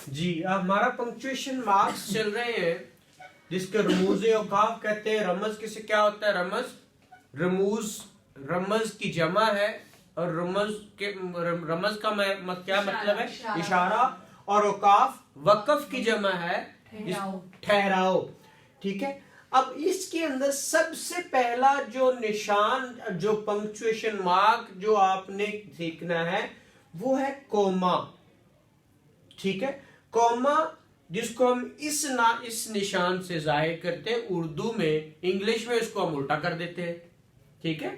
जी हमारा punctuation marks चल रहे हैं जिसके रमूज़े औकाफ कहते हैं। रमज किसे क्या होता है? रमूज रमज की जमा है और रमज का क्या मतलब है? इशारा। और औकाफ वक़फ़ की जमा है, ठहराओ। ठीक है। अब इसके अंदर सबसे पहला जो निशान, जो पंक्चुएशन मार्क जो आपने सीखना है वो है कोमा। ठीक है। कोमा जिसको हम इस निशान से जाहिर करते हैं उर्दू में, इंग्लिश में इसको हम उल्टा कर देते हैं। ठीक है।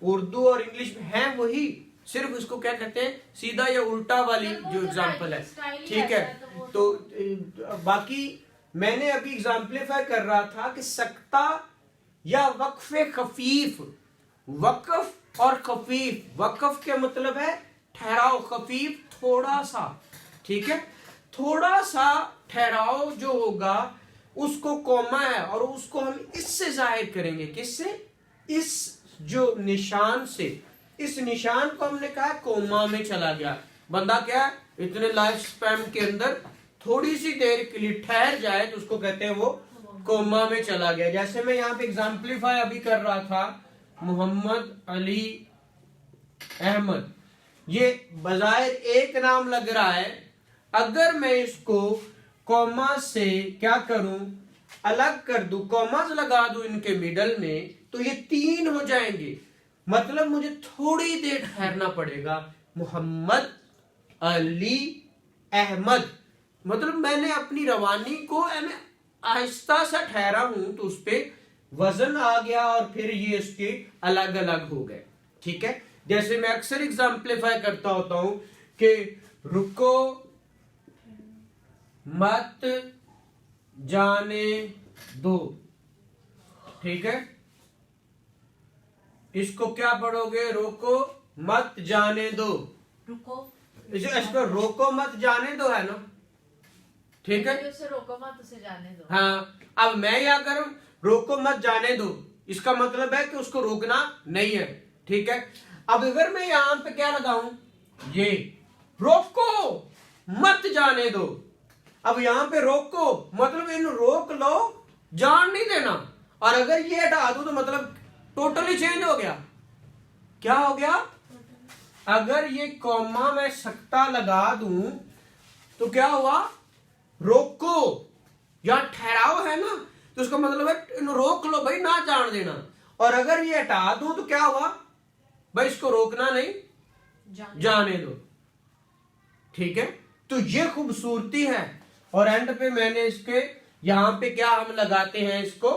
उर्दू और इंग्लिश में है वही, सिर्फ इसको क्या कहते हैं, सीधा या उल्टा वाली जो एग्जांपल है। ठीक है। तो बाकी मैंने अभी एग्जाम्पलीफाई कर रहा था कि सकता या वक्फे खफीफ, वक्फ और खफीफ। वक्फ के मतलब है ठहराव, खफीफ थोड़ा सा। ठीक है। थोड़ा सा ठहराव जो होगा उसको कोमा है और उसको हम इससे जाहिर करेंगे। किससे? इस जो निशान से। इस निशान को हमने कहा कोमा में चला गया बंदा। क्या इतने लाइफ स्पैन के अंदर थोड़ी सी देर के लिए ठहर जाए तो उसको कहते हैं वो कोमा में चला गया। जैसे मैं यहाँ पे एग्जाम्पलीफाई अभी कर रहा था, मोहम्मद अली अहमद, ये बजाय एक नाम लग रहा है। अगर मैं इसको कॉमा से क्या करूं, अलग कर दूं, कॉमास लगा दूं इनके मिडल में, तो ये 3 हो जाएंगे। मतलब मुझे थोड़ी देर ठहरना पड़ेगा। मोहम्मद अली अहमद, मतलब मैंने अपनी रवानी को आहिस्ता सा ठहरा हूं तो उस पर वजन आ गया और फिर ये इसके अलग अलग हो गए। ठीक है। जैसे मैं अक्सर एग्जाम्पलीफाई करता होता हूं कि रुको मत जाने दो। ठीक है। इसको क्या पढ़ोगे? रोको मत जाने दो। रुको, इसको रोको मत जाने दो है ना। ठीक है। उसे रोको मत उसे जाने दो। हाँ। अब मैं क्या करूं? रोको मत जाने दो, इसका मतलब है कि उसको रोकना नहीं है। ठीक है। अब अगर मैं यहां पे क्या लगाऊं, ये रोको मत जाने दो। अब यहां पे रोको मतलब इन रोक लो, जान नहीं देना। और अगर ये हटा दूं तो मतलब टोटली चेंज हो गया। क्या हो गया? अगर ये कॉमा में सकता लगा दूं तो क्या हुआ? रोको या ठहराव है ना, तो उसका मतलब है इन रोक लो भाई, ना जान देना। और अगर ये हटा दूं तो क्या हुआ? भाई इसको रोकना नहीं, जाने दो। ठीक है। तो ये खूबसूरती है। और एंड पे मैंने इसके यहां पे क्या हम लगाते हैं, इसको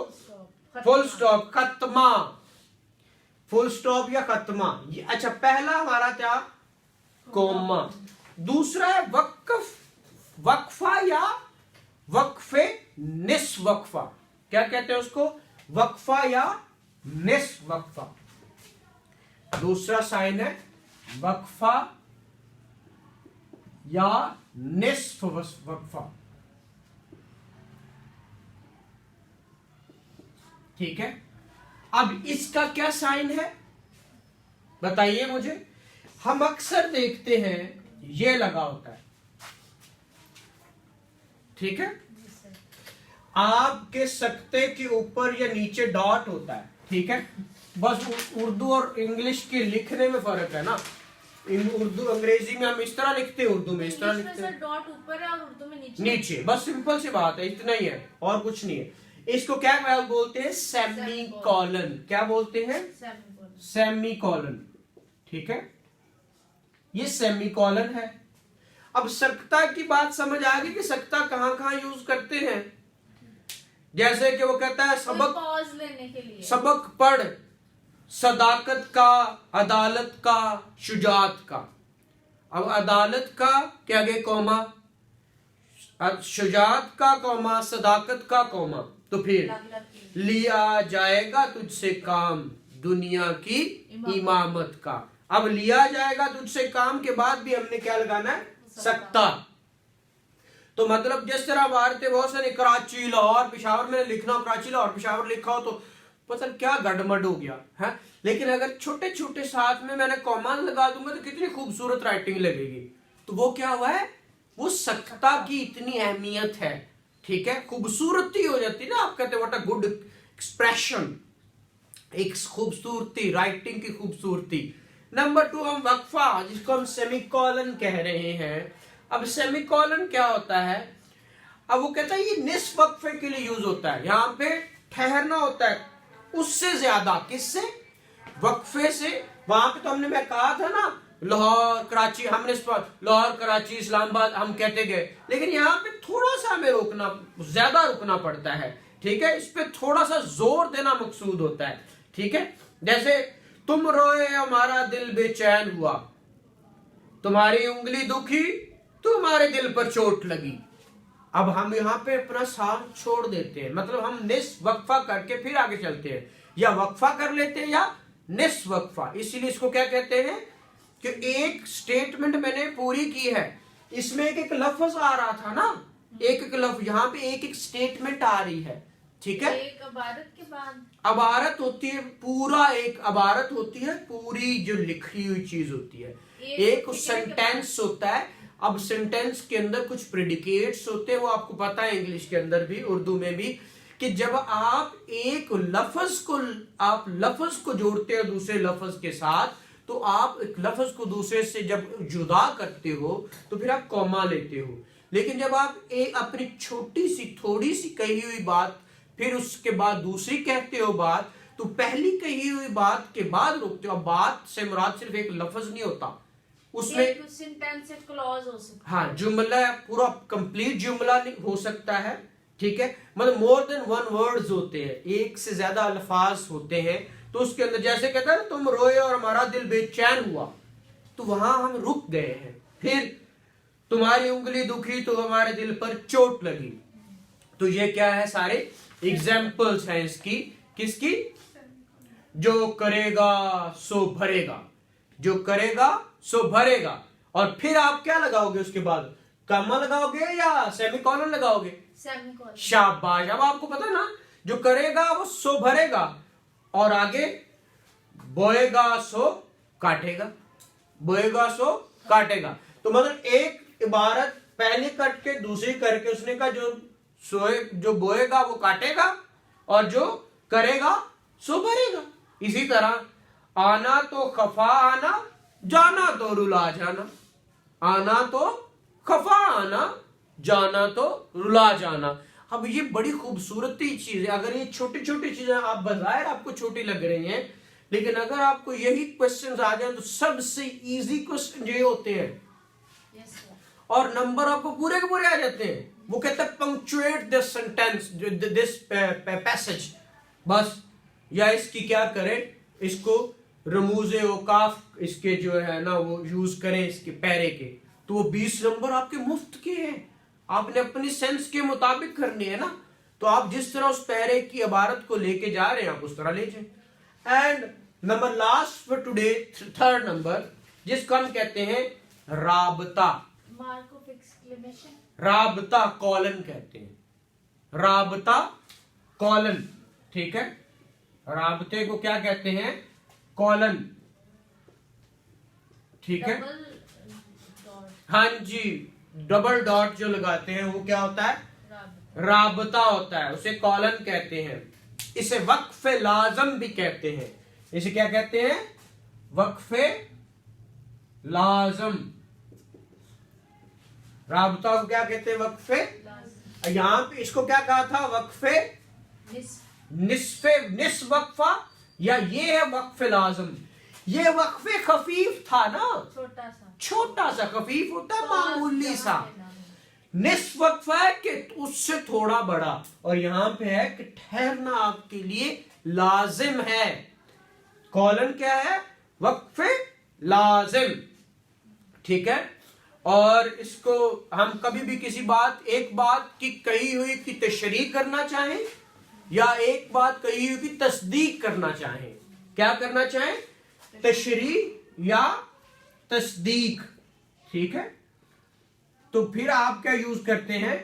फुल स्टॉप, खत्मा। फुल स्टॉप या खत्मा। अच्छा, पहला हमारा क्या? कोमा। दूसरा है वक्फ, वक्फा या वक्फे निस वक्फा। क्या कहते हैं उसको? वक्फा या निस वक्फा। दूसरा साइन है वक्फा या निस्फ वक्फा। ठीक है। अब इसका क्या साइन है बताइए मुझे। हम अक्सर देखते हैं ये लगा होता है। ठीक है। आपके सकते के ऊपर या नीचे डॉट होता है। ठीक है। बस उर्दू और इंग्लिश के लिखने में फर्क है ना। उर्दू अंग्रेजी में हम इस तरह लिखते हैं, उर्दू में इस तरह लिखते हैं। डॉट ऊपर है और उर्दू में नीचे। बस सिंपल सी बात है, इतना ही है और कुछ नहीं है। इसको क्या बोलते हैं? Semi colon. क्या बोलते हैं? Semi colon. ठीक है। ये सेमी कॉलन है। अब सकता की बात समझ आ गई कि सकता कहां कहां यूज करते हैं। जैसे कि वो कहता है सबक पॉज लेने के लिए, सबक पढ़, सदाकत का, अदालत का, शुजात का। अब अदालत का क्या गए कौमा, शुजात का कौमा, सदाकत का कौमा। तो फिर लिया जाएगा तुझसे काम दुनिया की इमामत का। अब लिया जाएगा तुझसे काम के बाद भी हमने क्या लगाना है? सकता। तो मतलब जिस तरह भारत बहुत सारे कराची, लाहौर, पेशावर में लिखना, कराची, लाहौर, पेशावर लिखा हो तो पता क्या गड़बड़ हो गया है। लेकिन अगर छोटे छोटे साथ में मैंने कॉमा लगा दूंगा तो कितनी खूबसूरत राइटिंग लगेगी। तो वो क्या हुआ है? वो सख्ता की इतनी अहमियत है, ठीक है, खूबसूरती हो जाती है ना, आप कहते हैं व्हाट अ गुड एक्सप्रेशन, एक खूबसूरती, राइटिंग की खूबसूरती। नंबर 2 हम वक्फा, जिसको हम सेमीकोलन कह रहे हैं। अब सेमीकोलन क्या होता है? अब वो कहता है ये निस्फ वक्फे के लिए यूज होता है, यहां पे ठहरना होता है उससे ज्यादा, किससे? वक्फे से। वहां पे तो हमने, मैं कहा था ना, लाहौर कराची, हमने लाहौर कराची इस्लामाबाद हम कहते गए, लेकिन यहाँ पे थोड़ा सा हमें रोकना, ज्यादा रुकना पड़ता है, ठीक है, इस पे थोड़ा सा जोर देना मकसूद होता है, ठीक है। जैसे तुम रोए हमारा दिल बेचैन हुआ, तुम्हारी उंगली दुखी तुम्हारे दिल पर चोट लगी। अब हम यहाँ पे अपना साथ छोड़ देते हैं, मतलब हम निस्फ वक्फा करके फिर आगे चलते हैं, या वक्फा कर लेते हैं या निस्फ वक्फा। इसीलिए इसको क्या कहते हैं कि एक स्टेटमेंट मैंने पूरी की है, इसमें एक एक लफ्ज आ रहा था ना, एक एक लफ्ज, यहाँ पे एक एक स्टेटमेंट आ रही है, ठीक है। एक अबारत के बाद अबारत होती है, पूरा एक अबारत होती है, पूरी जो लिखी हुई चीज होती है। एक सेंटेंस होता है। अब सेंटेंस के अंदर कुछ प्रेडिकेट्स होते हैं, वो आपको पता है इंग्लिश के अंदर भी, उर्दू में भी, कि जब आप एक लफ्ज को जोड़ते हो दूसरे लफ्ज के साथ, तो आप एक लफ्ज को दूसरे से जब जुदा करते हो तो फिर आप कॉमा लेते हो। लेकिन जब आप एक अपनी छोटी सी थोड़ी सी कही हुई बात फिर उसके बाद दूसरी कहते हो बात, तो पहली कही हुई बात के बाद रुकते हो। अब बात से मुराद सिर्फ एक लफ्ज नहीं होता, उसमें एक सेंटेंस से क्लॉज हो सकता है। हाँ, जुमला, पूरा कंप्लीट जुमला हो सकता है, ठीक है, मतलब मोर देन वन वर्ड्स होते हैं, एक से ज्यादा अल्फाज होते हैं। तो उसके अंदर जैसे कहता है ना, तुम रोए और हमारा दिल बेचैन हुआ, तो वहां हम रुक गए हैं। फिर तुम्हारी उंगली दुखी तो हमारे दिल पर चोट लगी। तो ये क्या है? सारे एग्जाम्पल्स हैं इसकी, किसकी? जो करेगा सो भरेगा, जो करेगा सो भरेगा। और फिर आप क्या लगाओगे उसके बाद? कॉमा लगाओगे या सेमीकोलन लगाओगे? सेमीकोलन। शाबाश। अब आपको पता ना, जो करेगा वो सो भरेगा, और आगे बोएगा सो काटेगा, बोएगा सो काटेगा। तो मतलब एक इबारत पहले कट के दूसरी करके उसने कहा जो बोएगा वो काटेगा, और जो करेगा सो भरेगा। इसी तरह आना तो खफा आना, जाना तो रुला जाना, आना तो खफा आना, जाना तो रुला जाना। अब ये बड़ी खूबसूरती चीज है। अगर ये छोटी छोटी चीजें आप बजाय आपको छोटी लग रही हैं, लेकिन अगर आपको यही क्वेश्चंस आ जाए तो सबसे इजी क्वेश्चन ये होते हैं, और नंबर आपको पूरे के पूरे आ जाते हैं। वो कहते हैं punctuate this sentence, this passage, बस। या इसकी क्या करें, इसको रमूज़े औकाफ इसके जो है ना वो यूज करें इसके पैरे के, तो वो 20 नंबर आपके मुफ्त के हैं। आपने अपनी सेंस के मुताबिक करनी है ना, तो आप जिस तरह उस पैरे की इबारत को लेके जा रहे हैं आप उस तरह ले जाए। And number last for today, third number, जिसको हम कहते हैं राबता। मार्क ऑफ एक्सक्लेमेशन, राबता कॉलन कहते हैं, राबता कॉलन, ठीक है। राबते को क्या कहते हैं? कॉलन, ठीक है। हाँ जी, डबल डॉट जो लगाते हैं वो क्या होता है? राबता होता है, उसे कॉलन कहते हैं। इसे वक्फे लाजम भी कहते हैं। इसे क्या कहते हैं? वक्फे लाजम। राबता को क्या कहते हैं? वक्फे। यहां पे इसको क्या कहा था? वक्फे निस्फ वक्फा, या ये है वक्फे लाजम। ये वक्फे खफीफ था ना, छोटा सा खफीफ होता है, मामूली सा। निस्फ वक्फा है कि उससे थोड़ा बड़ा, और यहां पे है कि ठहरना आपके लिए लाजिम है। कॉलन क्या है? वक्फे लाजिम, ठीक है। और इसको हम कभी भी किसी एक बात की कही हुई की तशरीह करना चाहें, या एक बात कही हुई की तस्दीक करना चाहें, क्या करना चाहें? तशरीह या तस्दीक, ठीक है। तो फिर आप क्या यूज करते हैं?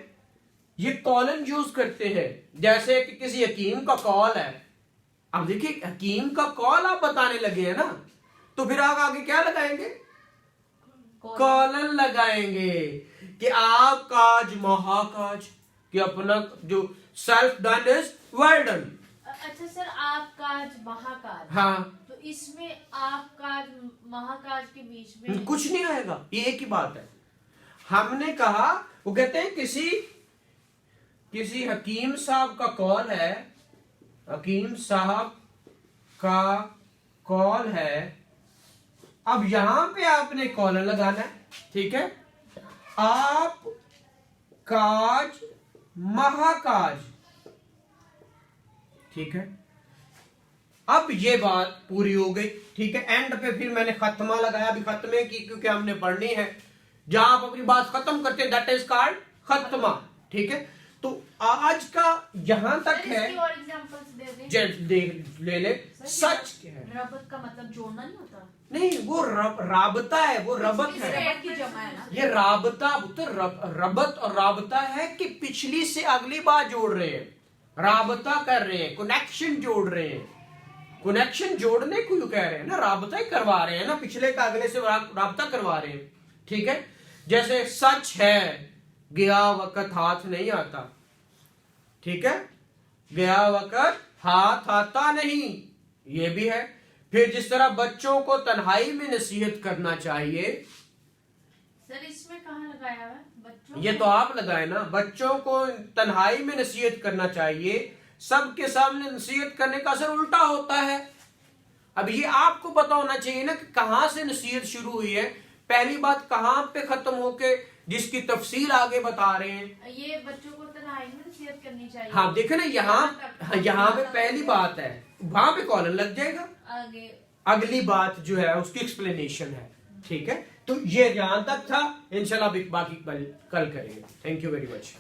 ये कॉलन यूज करते हैं। जैसे कि किसी हकीम का कॉल है, अब देखिए हकीम का कॉल आप बताने लगे हैं ना, तो फिर आप आगे क्या लगाएंगे? कॉलन लगाएंगे कि आप काज महाकाज, कि अपना जो self done is well done. अच्छा सर, आप काज महाकाज, हाँ, तो इसमें आप काज महाकाज के बीच में कुछ नहीं आएगा, ये एक ही बात है। हमने कहा, वो कहते हैं किसी हकीम साहब का कॉल है, हकीम साहब का कॉल है। अब यहां पे आपने कॉलर लगाना है, ठीक है। आप काज महाकाज, ठीक है। अब ये बात पूरी हो गई, ठीक है। एंड पे फिर मैंने खत्मा लगाया, अभी खत्मे की क्योंकि हमने पढ़नी है। जहां आप अपनी बात खत्म करते हैं दैट इज कॉल्ड खत्मा, ठीक है। तो आज का यहां तक सर, है। इसकी और एग्जांपल्स दे दें। ले ले। सच क्या है? रबत का मतलब जोड़ना नहीं होता। नहीं, वो राबता है, वो रबत है। रबत की जमा है ना ये राबता, रबत और राबता है कि पिछली से अगली बात जोड़ रहे हैं, राबता कर रहे हैं, कनेक्शन जोड़ रहे हैं। कनेक्शन जोड़ने को कह रहे हैं ना, राबता ही करवा रहे हैं ना, पिछले का अगले से राबता करवा रहे हैं, ठीक है। जैसे सच है गया वक्त हाथ नहीं आता, ठीक है। गया वक्त हाथ आता नहीं, ये भी है। फिर जिस तरह बच्चों को तन्हाई में नसीहत करना चाहिए, सर इसमें कहाँ लगाया है बच्चों? ये तो आप लगाए ना, बच्चों को तन्हाई में नसीहत करना चाहिए, सबके सामने नसीहत करने का असर उल्टा होता है। अब ये आपको पता होना चाहिए ना कि कहां से नसीहत शुरू हुई है, पहली बात कहां पे खत्म होके, जिसकी तफसील आगे बता रहे हैं। ये बच्चों को तन्हाई में नसीहत करनी चाहिए। हाँ देखे ना, यहाँ पे पहली बात है, वहां पे कॉलम लग जाएगा, आगे अगली बात जो है उसकी एक्सप्लेनेशन है, ठीक है। तो ये जहां तक था, इंशाल्लाह बाकी कल करेंगे। Thank you very much.